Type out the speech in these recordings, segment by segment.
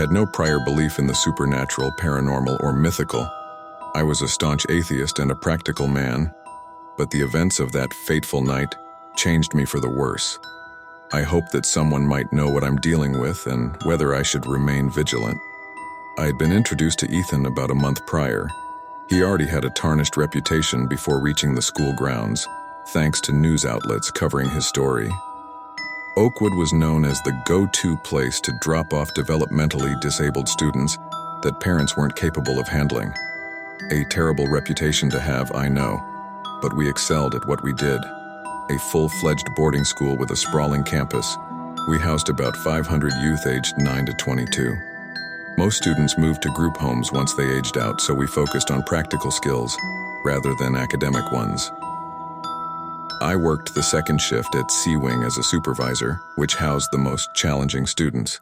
had no prior belief in the supernatural, paranormal, or mythical. I was a staunch atheist and a practical man, but the events of that fateful night changed me for the worse. I hoped that someone might know what I'm dealing with and whether I should remain vigilant. I had been introduced to Ethan about a month prior. He already had a tarnished reputation before reaching the school grounds, thanks to news outlets covering his story. Oakwood was known as the go-to place to drop off developmentally disabled students that parents weren't capable of handling. A terrible reputation to have, I know, but we excelled at what we did. A full-fledged boarding school with a sprawling campus, we housed about 500 youth aged 9 to 22. Most students moved to group homes once they aged out, so we focused on practical skills rather than academic ones. I worked the second shift at C Wing as a supervisor, which housed the most challenging students.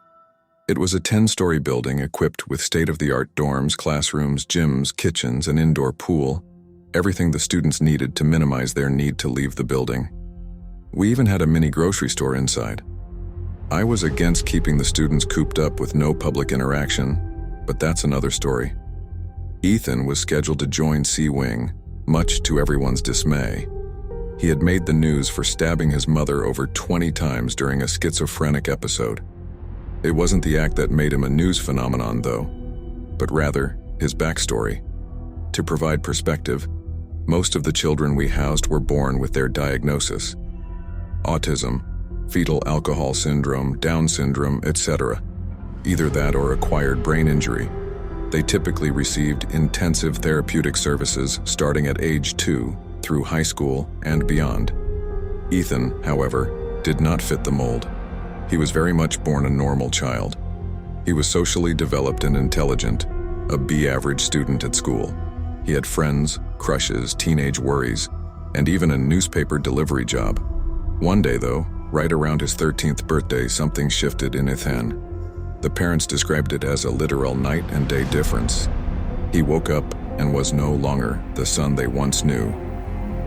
It was a 10-story building equipped with state-of-the-art dorms, classrooms, gyms, kitchens, an indoor pool, everything the students needed to minimize their need to leave the building. We even had a mini grocery store inside. I was against keeping the students cooped up with no public interaction, but that's another story. Ethan was scheduled to join C Wing, much to everyone's dismay. He had made the news for stabbing his mother over 20 times during a schizophrenic episode. It wasn't the act that made him a news phenomenon, though, but rather his backstory. To provide perspective, most of the children we housed were born with their diagnosis: autism, fetal alcohol syndrome, Down syndrome, etc. Either that or acquired brain injury. They typically received intensive therapeutic services starting at age 2 through high school and beyond. Ethan, however, did not fit the mold. He was very much born a normal child. He was socially developed and intelligent, a B-average student at school. He had friends, crushes, teenage worries, and even a newspaper delivery job. One day, though, right around his 13th birthday, something shifted in Ethan. The parents described it as a literal night and day difference. He woke up and was no longer the son they once knew.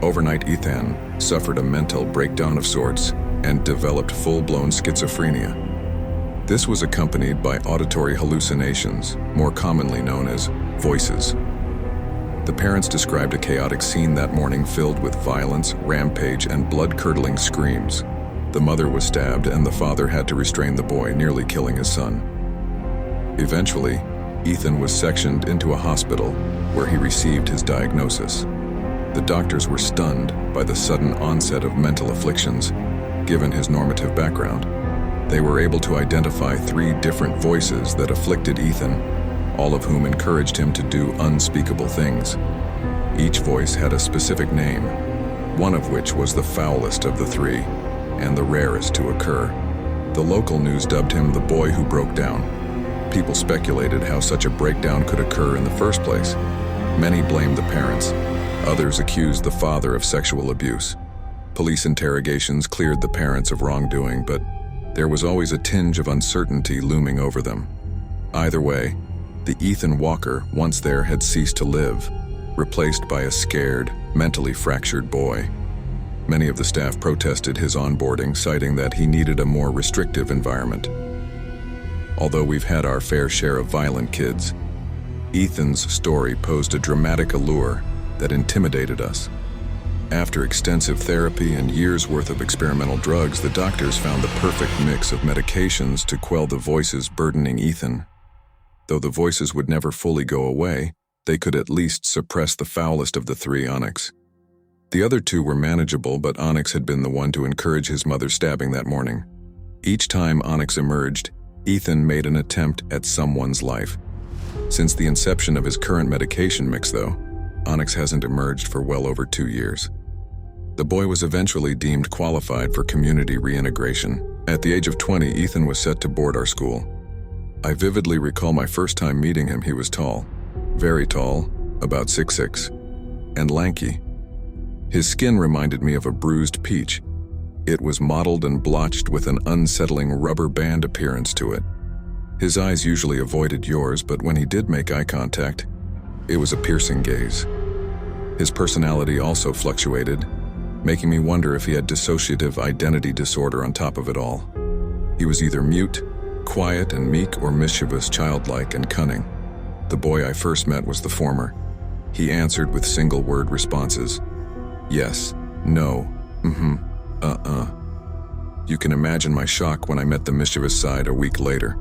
Overnight, Ethan suffered a mental breakdown of sorts and developed full-blown schizophrenia. This was accompanied by auditory hallucinations, more commonly known as voices. The parents described a chaotic scene that morning filled with violence, rampage, and blood-curdling screams. The mother was stabbed and the father had to restrain the boy, nearly killing his son. Eventually, Ethan was sectioned into a hospital where he received his diagnosis. The doctors were stunned by the sudden onset of mental afflictions, given his normative background. They were able to identify 3 different voices that afflicted Ethan, all of whom encouraged him to do unspeakable things. Each voice had a specific name, one of which was the foulest of the 3, and the rarest to occur. The local news dubbed him the boy who broke down. People speculated how such a breakdown could occur in the first place. Many blamed the parents. Others accused the father of sexual abuse. Police interrogations cleared the parents of wrongdoing, but there was always a tinge of uncertainty looming over them. Either way, the Ethan Walker once there had ceased to live, replaced by a scared, mentally fractured boy. Many of the staff protested his onboarding, citing that he needed a more restrictive environment. Although we've had our fair share of violent kids, Ethan's story posed a dramatic allure that intimidated us. After extensive therapy and years' worth of experimental drugs, the doctors found the perfect mix of medications to quell the voices burdening Ethan. Though the voices would never fully go away, they could at least suppress the foulest of the 3, Onyx. The other 2 were manageable, but Onyx had been the one to encourage his mother's stabbing that morning. Each time Onyx emerged, Ethan made an attempt at someone's life. Since the inception of his current medication mix, though, Onyx hasn't emerged for well over 2 years. The boy was eventually deemed qualified for community reintegration. At the age of 20, Ethan was set to board our school. I vividly recall my first time meeting him. He was tall, very tall, about 6'6", and lanky. His skin reminded me of a bruised peach. It was mottled and blotched with an unsettling rubber band appearance to it. His eyes usually avoided yours, but when he did make eye contact, it was a piercing gaze. His personality also fluctuated, making me wonder if he had dissociative identity disorder on top of it all. He was either mute, Quiet and meek or mischievous, childlike and cunning. The boy I first met was the former. He answered with single-word responses. Yes, no, You can imagine my shock when I met the mischievous side a week later.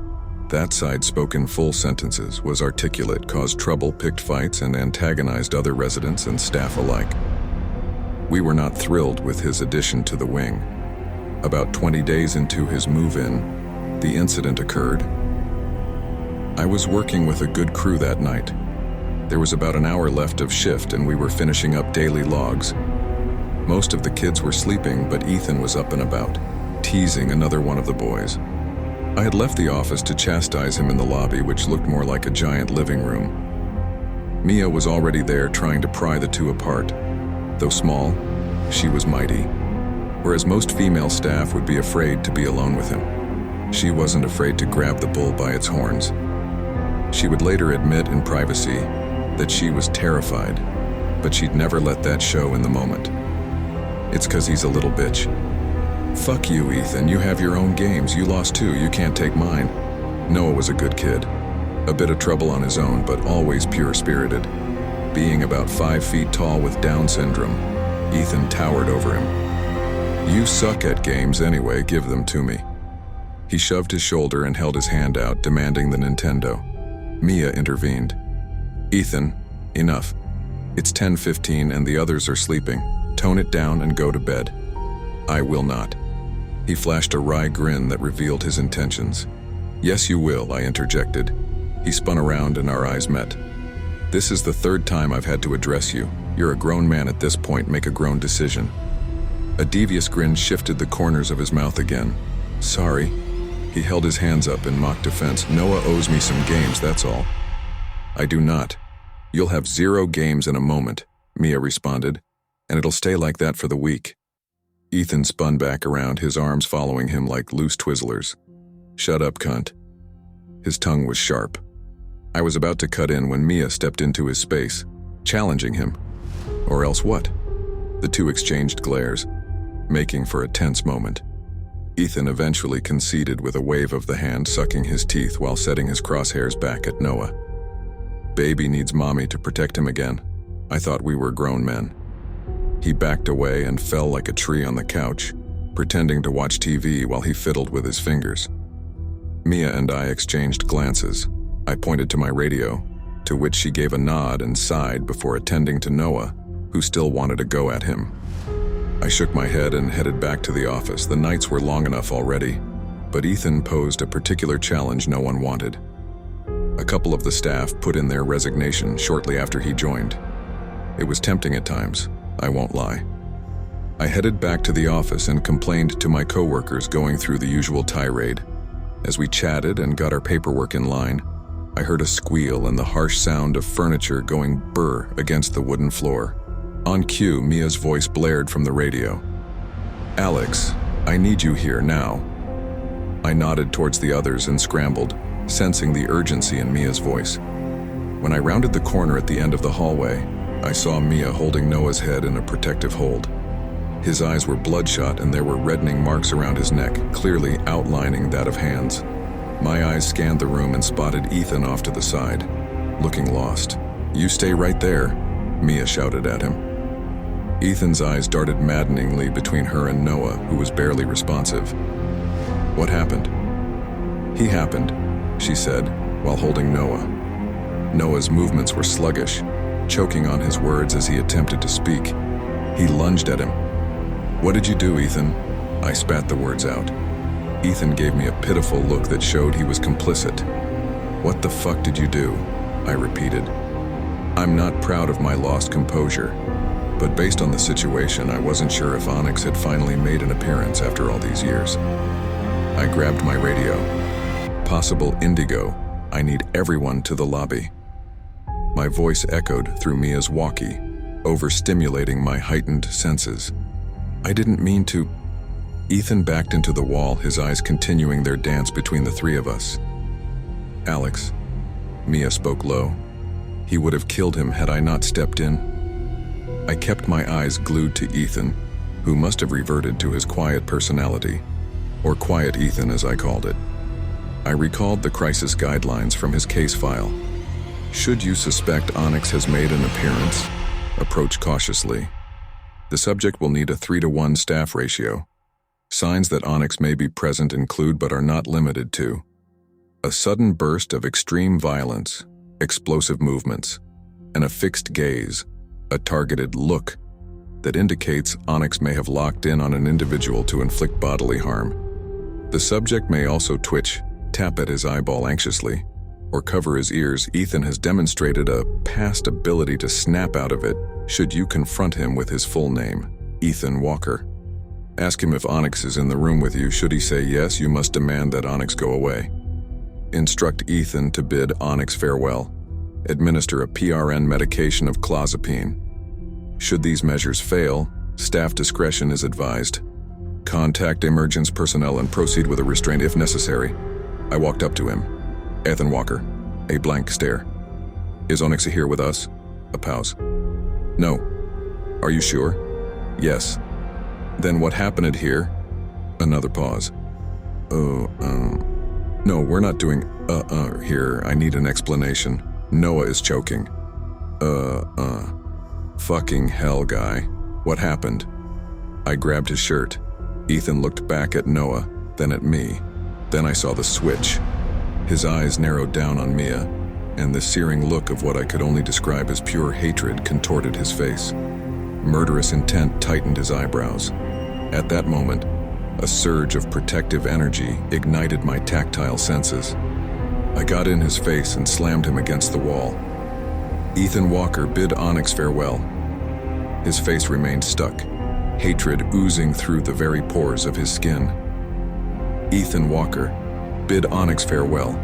That side spoke in full sentences, was articulate, caused trouble, picked fights, and antagonized other residents and staff alike. We were not thrilled with his addition to the wing. About 20 days into his move-in, the incident occurred. I was working with a good crew that night. There was about an hour left of shift and we were finishing up daily logs. Most of the kids were sleeping, but Ethan was up and about, teasing another one of the boys. I had left the office to chastise him in the lobby, which looked more like a giant living room. Mia was already there trying to pry the two apart. Though small, she was mighty. Whereas most female staff would be afraid to be alone with him, she wasn't afraid to grab the bull by its horns. She would later admit in privacy that she was terrified, but she'd never let that show in the moment. It's 'cause he's a little bitch. Fuck you, Ethan, you have your own games, you lost too, you can't take mine. Noah was a good kid. A bit of trouble on his own, but always pure-spirited. Being about 5 feet tall with Down syndrome, Ethan towered over him. You suck at games anyway, give them to me. He shoved his shoulder and held his hand out, demanding the Nintendo. Mia intervened. Ethan, enough. It's 10:15 and the others are sleeping. Tone it down and go to bed. I will not. He flashed a wry grin that revealed his intentions. Yes, you will, I interjected. He spun around and our eyes met. This is the third time I've had to address you. You're a grown man at this point, make a grown decision. A devious grin shifted the corners of his mouth again. Sorry. He held his hands up in mock defense. Noah owes me some games, that's all. I do not. You'll have 0 games in a moment, Mia responded, and it'll stay like that for the week. Ethan spun back around, his arms following him like loose Twizzlers. Shut up, cunt. His tongue was sharp. I was about to cut in when Mia stepped into his space, challenging him. Or else what? The two exchanged glares, making for a tense moment. Ethan eventually conceded with a wave of the hand, sucking his teeth while setting his crosshairs back at Noah. Baby needs mommy to protect him again. I thought we were grown men. He backed away and fell like a tree on the couch, pretending to watch TV while he fiddled with his fingers. Mia and I exchanged glances. I pointed to my radio, to which she gave a nod and sighed before attending to Noah, who still wanted to go at him. I shook my head and headed back to the office. The nights were long enough already, but Ethan posed a particular challenge no one wanted. A couple of the staff put in their resignation shortly after he joined. It was tempting at times, I won't lie. I headed back to the office and complained to my coworkers, going through the usual tirade. As we chatted and got our paperwork in line, I heard a squeal and the harsh sound of furniture going burr against the wooden floor. On cue, Mia's voice blared from the radio. Alex, I need you here now. I nodded towards the others and scrambled, sensing the urgency in Mia's voice. When I rounded the corner at the end of the hallway, I saw Mia holding Noah's head in a protective hold. His eyes were bloodshot and there were reddening marks around his neck, clearly outlining that of hands. My eyes scanned the room and spotted Ethan off to the side, looking lost. You stay right there, Mia shouted at him. Ethan's eyes darted maddeningly between her and Noah, who was barely responsive. What happened? He happened, she said, while holding Noah. Noah's movements were sluggish, choking on his words as he attempted to speak. He lunged at him. What did you do, Ethan? I spat the words out. Ethan gave me a pitiful look that showed he was complicit. What the fuck did you do? I repeated. I'm not proud of my lost composure, but based on the situation, I wasn't sure if Onyx had finally made an appearance after all these years. I grabbed my radio. Possible indigo. I need everyone to the lobby. My voice echoed through Mia's walkie, overstimulating my heightened senses. I didn't mean to. Ethan backed into the wall, his eyes continuing their dance between the three of us. Alex, Mia spoke low. He would have killed him had I not stepped in. I kept my eyes glued to Ethan, who must have reverted to his quiet personality, or Quiet Ethan as I called it. I recalled the crisis guidelines from his case file. Should you suspect Onyx has made an appearance, approach cautiously. The subject will need a 3-to-1 staff ratio. Signs that Onyx may be present include but are not limited to a sudden burst of extreme violence, explosive movements, and a fixed gaze, a targeted look that indicates Onyx may have locked in on an individual to inflict bodily harm. The subject may also twitch, tap at his eyeball anxiously, or cover his ears. Ethan has demonstrated a past ability to snap out of it should you confront him with his full name, Ethan Walker. Ask him if Onyx is in the room with you. Should he say yes, you must demand that Onyx go away. Instruct Ethan to bid Onyx farewell. Administer a PRN medication of clozapine. Should these measures fail, staff discretion is advised. Contact emergency personnel and proceed with a restraint if necessary. I walked up to him. Ethan Walker. A blank stare. Is Onyx here with us? A pause. No. Are you sure? Yes. Then what happened here? Another pause. No, we're not doing here. I need an explanation. Noah is choking. Fucking hell, guy. What happened? I grabbed his shirt. Ethan looked back at Noah, then at me. Then I saw the switch. His eyes narrowed down on Mia, and the searing look of what I could only describe as pure hatred contorted his face. Murderous intent tightened his eyebrows. At that moment, a surge of protective energy ignited my tactile senses. I got in his face and slammed him against the wall. Ethan Walker bid Onyx farewell. His face remained stuck, hatred oozing through the very pores of his skin. Ethan Walker, bid Onyx farewell.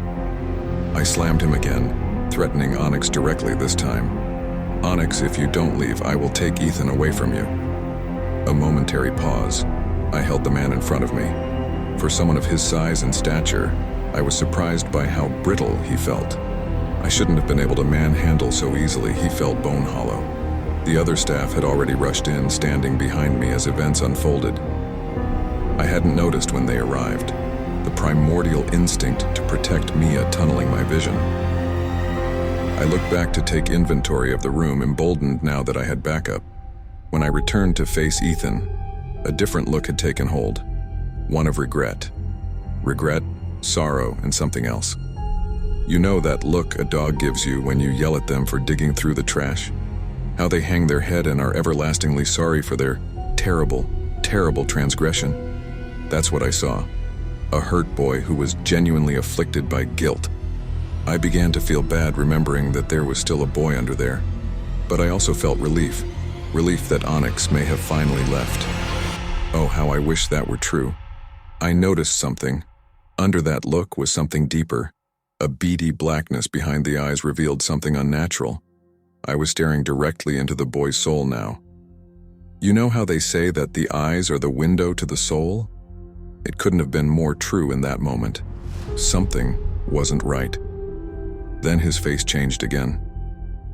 I slammed him again, threatening Onyx directly this time. Onyx, if you don't leave, I will take Ethan away from you. A momentary pause. I held the man in front of me. For someone of his size and stature, I was surprised by how brittle he felt. I shouldn't have been able to manhandle so easily. He felt bone hollow. The other staff had already rushed in, standing behind me as events unfolded. I hadn't noticed when they arrived, the primordial instinct to protect Mia tunneling my vision. I looked back to take inventory of the room, emboldened now that I had backup. When I returned to face Ethan, a different look had taken hold, one of regret. Regret, sorrow, and something else. You know that look a dog gives you when you yell at them for digging through the trash? How they hang their head and are everlastingly sorry for their terrible, terrible transgression. That's what I saw. A hurt boy who was genuinely afflicted by guilt. I began to feel bad remembering that there was still a boy under there. But I also felt relief. Relief that Onyx may have finally left. Oh, how I wish that were true. I noticed something. Under that look was something deeper. A beady blackness behind the eyes revealed something unnatural. I was staring directly into the boy's soul now. You know how they say that the eyes are the window to the soul? It couldn't have been more true in that moment. Something wasn't right. Then his face changed again.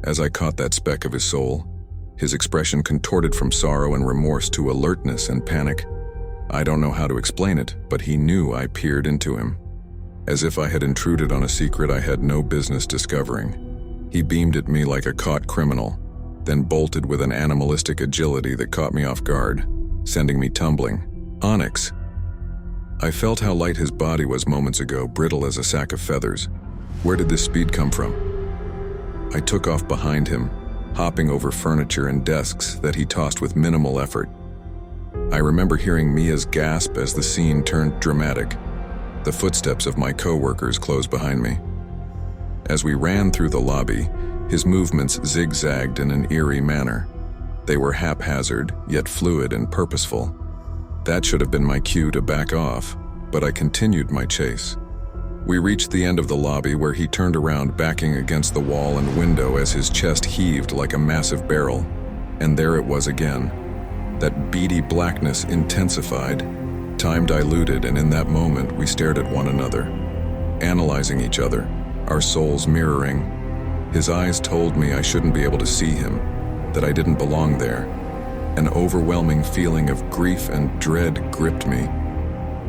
As I caught that speck of his soul, his expression contorted from sorrow and remorse to alertness and panic. I don't know how to explain it, but he knew I peered into him. As if I had intruded on a secret I had no business discovering. He beamed at me like a caught criminal, then bolted with an animalistic agility that caught me off guard, sending me tumbling. Onyx! I felt how light his body was moments ago, brittle as a sack of feathers. Where did this speed come from? I took off behind him, hopping over furniture and desks that he tossed with minimal effort. I remember hearing Mia's gasp as the scene turned dramatic. The footsteps of my co-workers closed behind me. As we ran through the lobby, his movements zigzagged in an eerie manner. They were haphazard, yet fluid and purposeful. That should have been my cue to back off, but I continued my chase. We reached the end of the lobby where he turned around, backing against the wall and window as his chest heaved like a massive barrel. And there it was again. That beady blackness intensified. Time diluted, and in that moment we stared at one another, analyzing each other, our souls mirroring. His eyes told me I shouldn't be able to see him, that I didn't belong there. An overwhelming feeling of grief and dread gripped me.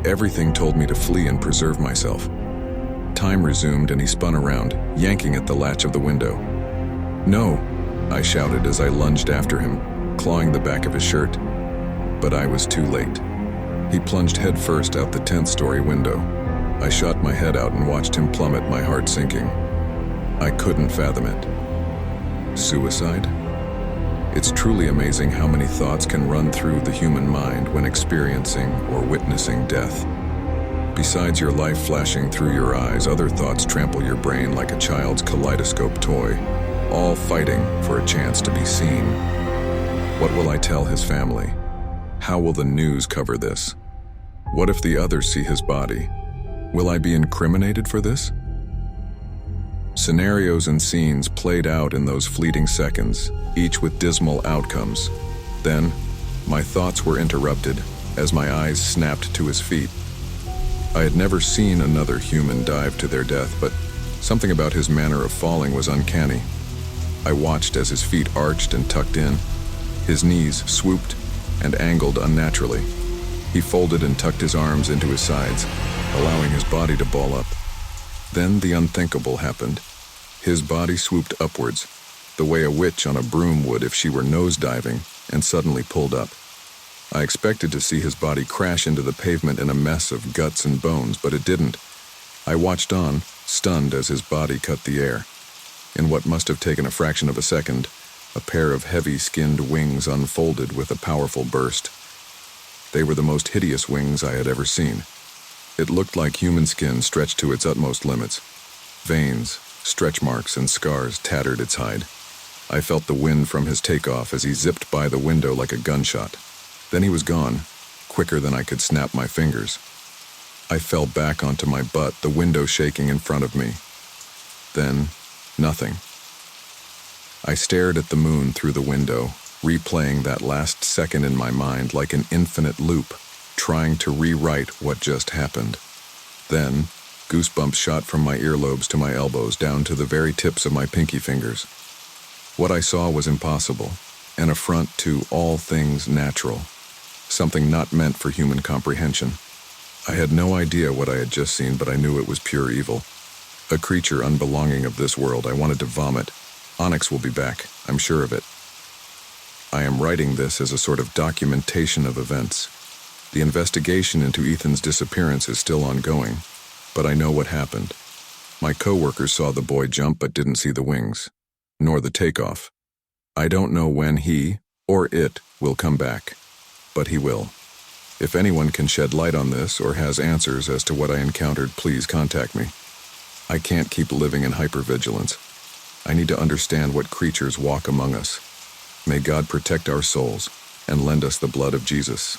Everything told me to flee and preserve myself. time resumed and he spun around, yanking at the latch of the window. "No!" I shouted as I lunged after him, clawing the back of his shirt. But I was too late. He plunged headfirst out the 10th-story window. I shot my head out and watched him plummet, my heart sinking. I couldn't fathom it. Suicide? It's truly amazing how many thoughts can run through the human mind when experiencing or witnessing death. Besides your life flashing through your eyes, other thoughts trample your brain like a child's kaleidoscope toy, all fighting for a chance to be seen. What will I tell his family? How will the news cover this? What if the others see his body? Will I be incriminated for this? Scenarios and scenes played out in those fleeting seconds, each with dismal outcomes. Then, my thoughts were interrupted as my eyes snapped to his feet. I had never seen another human dive to their death, but something about his manner of falling was uncanny. I watched as his feet arched and tucked in. His knees swooped and angled unnaturally. He folded and tucked his arms into his sides, allowing his body to ball up. Then the unthinkable happened. His body swooped upwards, the way a witch on a broom would if she were nosediving, and suddenly pulled up. I expected to see his body crash into the pavement in a mess of guts and bones, but it didn't. I watched on, stunned as his body cut the air. In what must have taken a fraction of a second, a pair of heavy-skinned wings unfolded with a powerful burst. They were the most hideous wings I had ever seen. It looked like human skin stretched to its utmost limits. Veins, stretch marks, and scars tattered its hide. I felt the wind from his takeoff as he zipped by the window like a gunshot. Then he was gone, quicker than I could snap my fingers. I fell back onto my butt, the window shaking in front of me. Then, nothing. I stared at the moon through the window, replaying that last second in my mind like an infinite loop, trying to rewrite what just happened. Then, goosebumps shot from my earlobes to my elbows down to the very tips of my pinky fingers. What I saw was impossible, an affront to all things natural, something not meant for human comprehension. I had no idea what I had just seen, but I knew it was pure evil. A creature unbelonging of this world. I wanted to vomit. Onyx will be back, I'm sure of it. I am writing this as a sort of documentation of events. The investigation into Ethan's disappearance is still ongoing, but I know what happened. My coworkers saw the boy jump but didn't see the wings, nor the takeoff. I don't know when he, or it, will come back, but he will. If anyone can shed light on this or has answers as to what I encountered, please contact me. I can't keep living in hypervigilance. I need to understand what creatures walk among us. May God protect our souls and lend us the blood of Jesus.